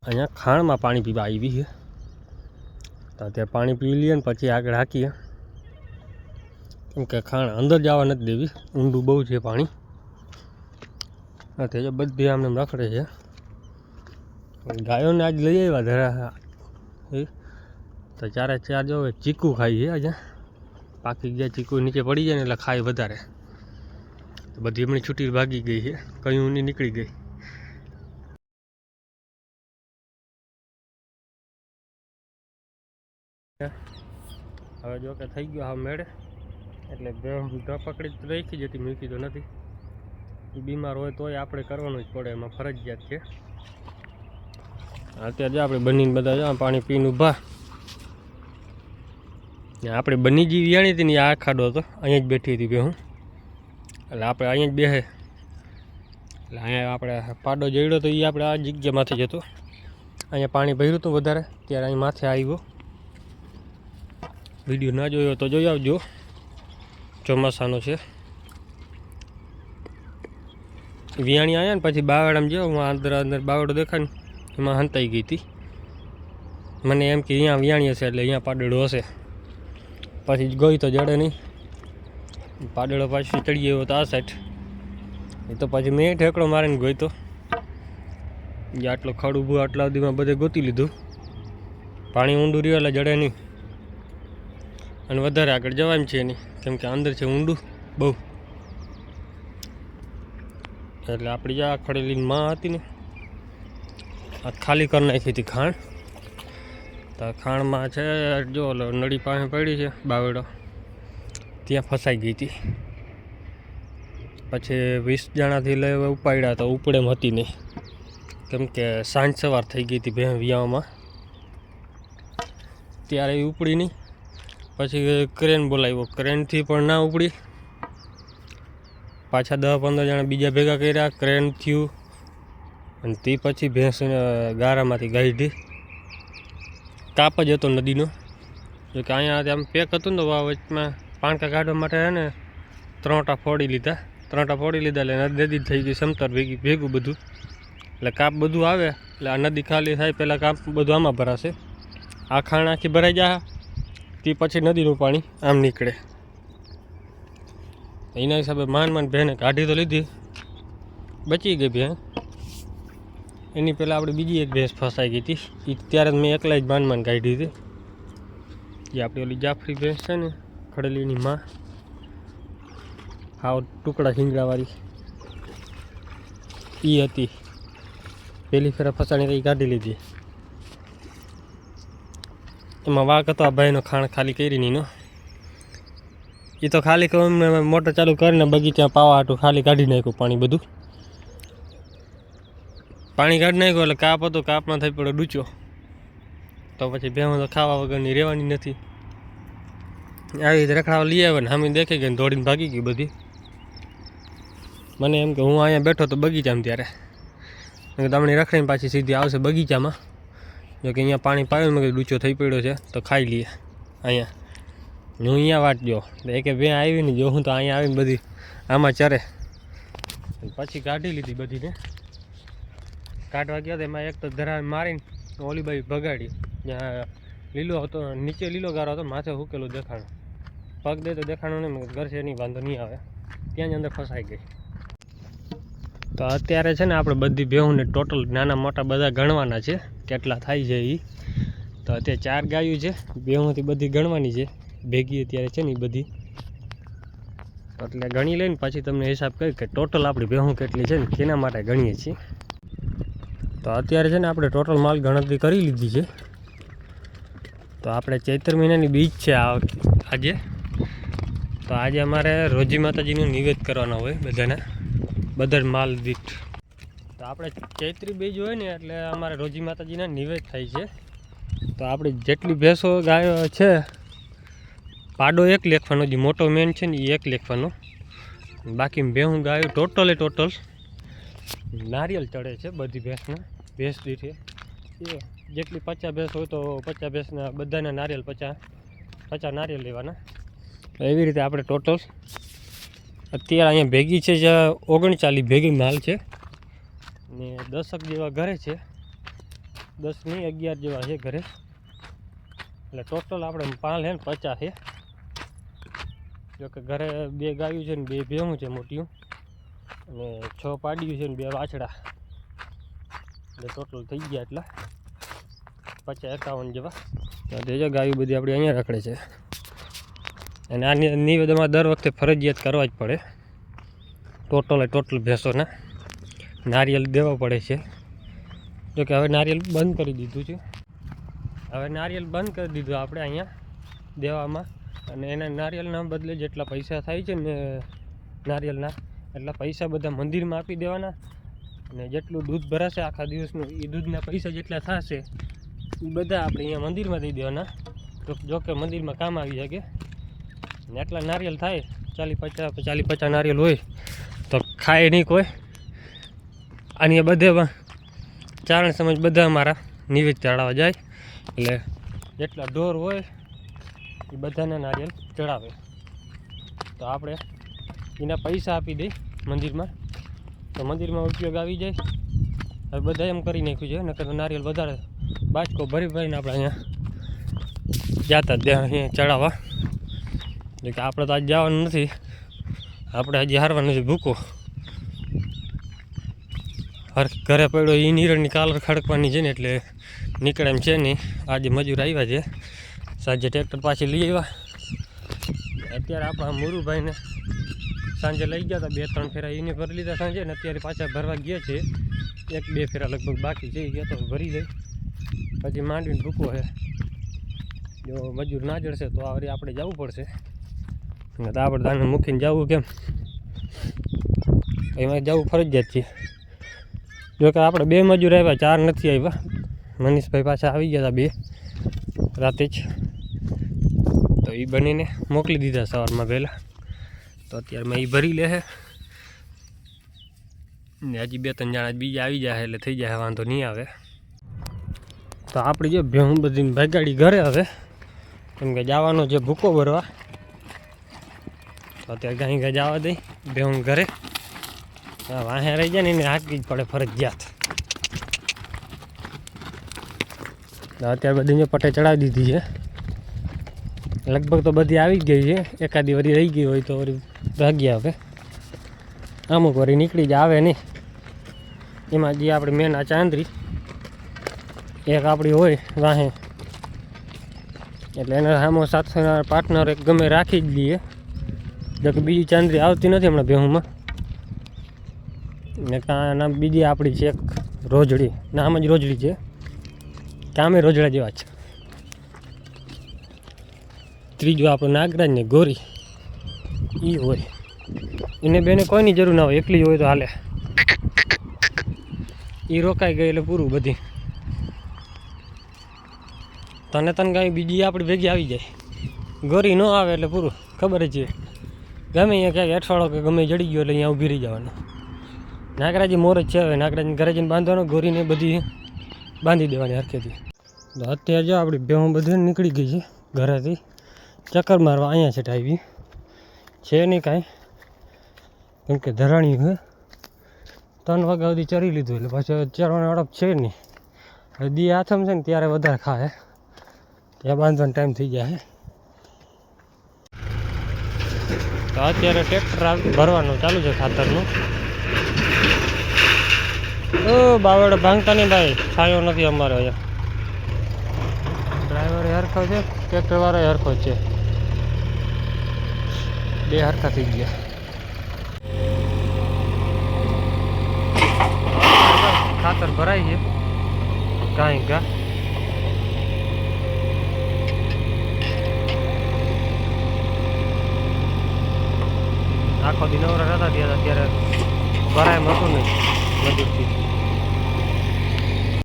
અહીંયા ખાણમાં પાણી પીવા આવી છે તો ત્યાં પાણી પી લઈએ ને પછી આગળ હાકીએ, કેમ કે ખાણ અંદર જવા નથી દેવી, ઊંડું બહુ છે પાણી. તે જો બધી આમને રખડે છે. ગાયોને આજ લઈ આવ્યા ધરા તો ચારે ચાર જો ચીકુ ખાઈ છે. આજે પાકી ગયા ચીકુ નીચે પડી જાય ને એટલે ખાય વધારે. તો બધી એમની છૂટી ભાગી ગઈ છે, કયું ની નીકળી ગઈ. હવે જો કે થઈ ગયો હા મેળે, એટલે પકડી તો રાખી જતી, મૂકી તો નથી. એ બીમાર હોય તોય આપણે કરવાનું જ પડે, એમાં ફરજિયાત છે. અત્યારે જો આપણે બનીને બધા જો પાણી પીને ઊભા. આપણે બની જે વિયાણી હતી ને આ ખાડો હતો, અહીંયા જ બેઠી હતી બેહું, એટલે આપણે અહીંયા જ બેસે. એટલે અહીંયા આપણે પાડો જડ્યો તો એ આપણે આ જગ્યામાંથી જ હતો. અહીંયા પાણી ભર્યું હતું વધારે, ત્યારે અહીં માથે આવ્યો. વિડીયો ના જોયો તો જોઈ આવજો, ચોમાસાનો છે. વિયાણી આવ્યા ને પછી બાવડામાં જો અંદર અંદર બાવડો દેખાય ને એમાં હંતાઈ ગઈ હતી. મને એમ કે અહીંયા વિયાણી હશે એટલે અહીંયા પાડેડો હશે. પછી ગઈ તો જડે નહીં, પાડેડો પાછી ચડી ગયો તો આ સાઈડ. એ તો પછી મેં ઠેકડો મારીને ગઈ તો જે આટલો ખડ ઊભું આટલા સુધીમાં બધે ગોતી લીધું. પાણી ઊંડું રહ્યું એટલે જડે નહીં, અને વધારે આગળ જવાય છે નહીં, કેમ કે અંદર છે ઊંડું બહુ. એટલે આપણી જે આ ખડેલી માં હતી ને આ ખાલી કરી નાખી હતી ખાણ. તો ખાણમાં છે જો નળી પાસે પડી છે બાવડો, ત્યાં ફસાઈ ગઈ હતી. પછી 20 જણાથી લઈ ઉપાડ્યા તો ઉપડેમ હતી નહીં, કેમ કે સાંજ સવાર થઈ ગઈ હતી ભેં વિયામાં. ત્યારે એ ઉપડી નહીં. પછી ક્રેન બોલાવ્યો, ક્રેનથી પણ ના ઉપડી. પાછા 10-15 જણા બીજા ભેગા કર્યા, ક્રેન થયું. અને તે પછી ભેંસને ગારામાંથી ગાઢી. કાપ જ હતો નદીનો, જો કે અહીંયા આમ પેક હતું ને વચમાં પાણકા કાઢવા માટે હે ને 3 ટા ફોડી લીધા. 3 ટા ફોડી લીધા એટલે નદી થઈ ગઈ સમતર ભેગું બધું. એટલે કાપ બધું આવે એટલે આ નદી ખાલી થાય પહેલાં કાપ બધું આમાં ભરાશે. આ ખાણ આખી ભરાઈ જાય, તે પછી નદીનું પાણી આમ નીકળે. એના હિસાબે માંડ ભેને કાઢી તો લીધી, બચી ગઈ ભેં. એની પહેલાં આપણે બીજી એક ભેંસ ફસાઈ ગઈ હતી, એ ત્યારે મેં એકલા જ માંડ કાઢી હતી. જે આપણી ઓલી જાફરી ભેંસ છે ને ખડેલીની માં, હાવ ટુકડા શીંગડાવાળી એ હતી. પહેલી ફેરા ફસાણી તો એ કાઢી લીધી. એમાં વાક હતો આ ભાઈનો ખાણ ખાલી કરી નીનો. એ તો ખાલી અમને મોટર ચાલુ કરીને બગીચા પાવા હાટું ખાલી કાઢી નાખ્યું પાણી બધું. પાણી કાઢી નાખ્યું એટલે કાપ હતો, કાપમાં થઈ પડ્યો ડૂચો. તો પછી ભેંસ તો ખાવા વગરની રહેવાની નથી. આવી રીતે રખડાવા લઈ આવે ને સામે દેખાઈ ગઈ ને દોડીને ભાગી ગઈ બધી. મને એમ કે હું અહીંયા બેઠો તો બગીચામાં, ત્યારે તમને રખડીને પાછી સીધી આવશે બગીચામાં. જો કે અહીંયા પાણી પાયું મેં ડૂચો થઈ પડ્યો છે તો ખાઈ લઈએ અહીંયા. હું અહીંયા વાટ જો કે ભેં આવી ને જો હું તો અહીંયા આવીને બધી આમાં ચરે. પછી કાઢી લીધી બધીને. કાઢવા ગયા તો એમાં એક તો ધરા મારીને ઓલી બાઈ ભગાડી. જ્યાં લીલો હતો નીચે લીલો ગારો હતો, માથે હુકેલું દેખાણું. પગ દે તો દેખાણું નહીં, ઘર છે નહીં, વાંધો નહીં આવે. ત્યાં જ અંદર ફસાઈ ગઈ. તો અત્યારે છે ને આપણે બધી ભેહુંને ટોટલ નાના મોટા બધા ગણવાના છે, કેટલા થાય છે એ. તો અત્યારે 4 ગાયું છે, ભેહુંથી બધી ગણવાની છે ભેગી અત્યારે છે ને એ બધી. એટલે ગણી લઈને પછી તમને હિસાબ કરી કે ટોટલ આપણી ભેહું કેટલી છે ને કેના માટે ગણીએ છીએ. તો અત્યારે છે ને આપણે ટોટલ માલ ગણતરી કરી લીધી છે. તો આપણે ચૈત્ર મહિનાની બીજ છે આજે. તો આજે અમારે રોજી માતાજીનું નિવેદ કરવાના હોય બધાના, બધા માલ દીઠ. તો આપણે ચૈત્રી બીજ હોય ને એટલે અમારે રોજી માતાજીના નિવેદ થાય છે. તો આપણે જેટલી ભેંસો ગાયો છે, પાડો 1 લેખવાનો, જે મોટો મેન છે ને એ 1 લેખવાનો. બાકી ભેહું ગાયો ટોટલ નારિયેલ ચડે છે બધી ભેંસના. ભેંસ દીઠ એ જેટલી 50 ભેંસ હોય તો 50 ભેંસના બધાના નારિયેલ 50 નારિયેલ લેવાના. એવી રીતે આપણે ટોટલ અત્યારે અહીંયા ભેગી છે જ્યાં 39 ભેગી માલ છે ને 10 જેવા ઘરે છે. 10 નહીં 11 જેવા છે ઘરે. એટલે ટોટલ આપણે પાલ હે ને 50 છે. જોકે ઘરે 2 ગાયું છે ને 2 ભેહું છે મોટીયું, અને 6 પાડ્યું છે ને 2 વાછડા. એટલે ટોટલ થઈ ગયા એટલા 50-51 જેવા. તો ગાયું બધી આપણે અહીંયા રખડે છે. અને આની નિવેદનમાં દર વખતે ફરજિયાત કરવા જ પડે. ટોટલ ભેંસોના નારિયેલ દેવા પડે છે. જોકે હવે નારિયેલ બંધ કરી દીધું છે. આપણે અહીંયા દેવામાં. અને એના નારિયેલના બદલે જેટલા પૈસા થાય છે ને નારિયેલના, એટલા પૈસા બધા મંદિરમાં આપી દેવાના. અને જેટલું દૂધ ભરાશે આખા દિવસનું, એ દૂધના પૈસા જેટલા થશે એ બધા આપણે અહીંયા મંદિરમાં દઈ દેવાના. જોકે મંદિરમાં કામ આવી શકે. ને એટલા નારિયેલ થાય 40-50 નારિયેલ હોય તો ખાય નહીં કોઈ. આની બધે ચારણ સમજ બધા અમારા નિવેદ ચડાવવા જાય. એટલે જેટલા ઢોર હોય એ બધાને નારિયેલ ચડાવે. તો આપણે એના પૈસા આપી દઈ મંદિરમાં, તો મંદિરમાં ઉપયોગ આવી જાય. હવે બધા એમ કરી નાખ્યું છે, નકર નારિયેલ વધારે બાચકો ભરીને આપણે અહીંયા જતા ત્યાં અહીંયા ચડાવવા. જો કે આપણે તો આજ જવાનું નથી, આપણે હજી હારવાનું નથી ભૂકો. ઘરે પડ્યો એ નીરણની કાલર ખડકવાની છે ને, એટલે નીકળે એમ છે નહીં. આજે મજૂર આવ્યા છે, સાંજે ટ્રેક્ટર પાછી લઈ આવ્યા. અત્યારે આપણા મુરુભાઈને સાંજે લઈ ગયા હતા, 2-3 ફેરા એને ભરી લીધા સાંજે, ને અત્યારે પાછા ભરવા ગયા છે. 1-2 ફેરા લગભગ બાકી છે, ગયા તો ભરી જાય. પછી માંડવીને ભૂકો છે. જો મજૂર ના જડશે તો આવડી આપણે જવું પડશે. ને તો આપણે તાને મૂકીને જવું કેમ, એમાં જવું ફરજિયાત છે. જોકે આપણે 2 મજૂર આવ્યા, 4 નથી આવ્યા. મનીષભાઈ પાછા આવી ગયા હતા 2 રાતે જ, તો એ બનીને મોકલી દીધા સવારમાં વહેલા. તો અત્યારે મેં એ ભરી લે છે ને હજી 2-3 જણા બીજા આવી જાય એટલે થઈ જાય, વાંધો નહીં આવે. તો આપણી જે ભેહું બધી ભાગાડી ઘરે હવે, કેમ કે જવાનો જે ભૂકો ભરવા. તો અત્યારે ગાય જવા દઈ ભેહું ઘરે. વાહે રહી જાય ને એને હાંકવી જ પડે ફરજિયાત. અત્યારે બધી પટે ચડાવી દીધી છે. લગભગ તો બધી આવી ગઈ છે. એકાદી વરી રહી ગઈ હોય તો વરી ભાગ્યા હવે. અમુક વરી નીકળી જ આવે નહીં. એમાં જે આપણે મેન આ ચાંદરી એક આપણી હોય વાહે, એટલે એને સામો સાથેના પાર્ટનર એક ગમે રાખી જ દઈએ. જોકે બીજી ચાંદરી આવતી નથી હમણાં ભેહુંમાં. ને નામ બીજી આપણી છે એક રોજડી, નામ જ રોજડી છે, કામે રોજડા જેવા છે. ત્રીજું આપણું નાગરાજ ને ગોરી એ હોય. એને બેને કોઈની જરૂર ના હોય, એકલી જ હોય તો હાલે. એ રોકાઈ ગઈ એટલે પૂરું બધી. તને ગાય બીજી આપણી ભેગી આવી જાય, ગોરી ન આવે એટલે પૂરું. ખબર જ છે, ગમે અહીંયા ક્યાંક અઠવાડો કે ગમે જડી ગયો એટલે અહીંયા ઊભી રહી જવાનું. નાગરાજી મોર જ છે. હવે નાગરાજને ઘરે જઈને બાંધવાનો, ગોરીને બધી બાંધી દેવાની હરખેથી. તો અત્યારે જો આપણી ભેહું બધી નીકળી ગઈ છે ઘરેથી. ચક્કર મારવા અહીંયા છે આવી છે નહીં કાંઈ, કેમ કે ધરાણી હે 3 વાગ્યા સુધી ચરી લીધું, એટલે પાછું ચરવાનો અડપ છે નહીં. હવે દી આથમ છે ને ત્યારે વધારે ખાય, ત્યાં બાંધવાનો ટાઈમ થઈ જાય. તો અત્યારે ટ્રેક્ટર ભરવાનું ચાલુ છે ખાતરનું. બાવડે ભાંગતા નહીં ભાઈ, છાયો નથી અમારે અહીંયા. ડ્રાઈવર હરખો છે, ટ્રેક્ટર વાળો હરખો છે, 2 હરખા થઈ ગયા. ખાતર ભરાય છે કાંઈ ગા. આખો દી નવરા હતા ત્યાં, અત્યારે ભરાય હતું નહીં મજૂરથી.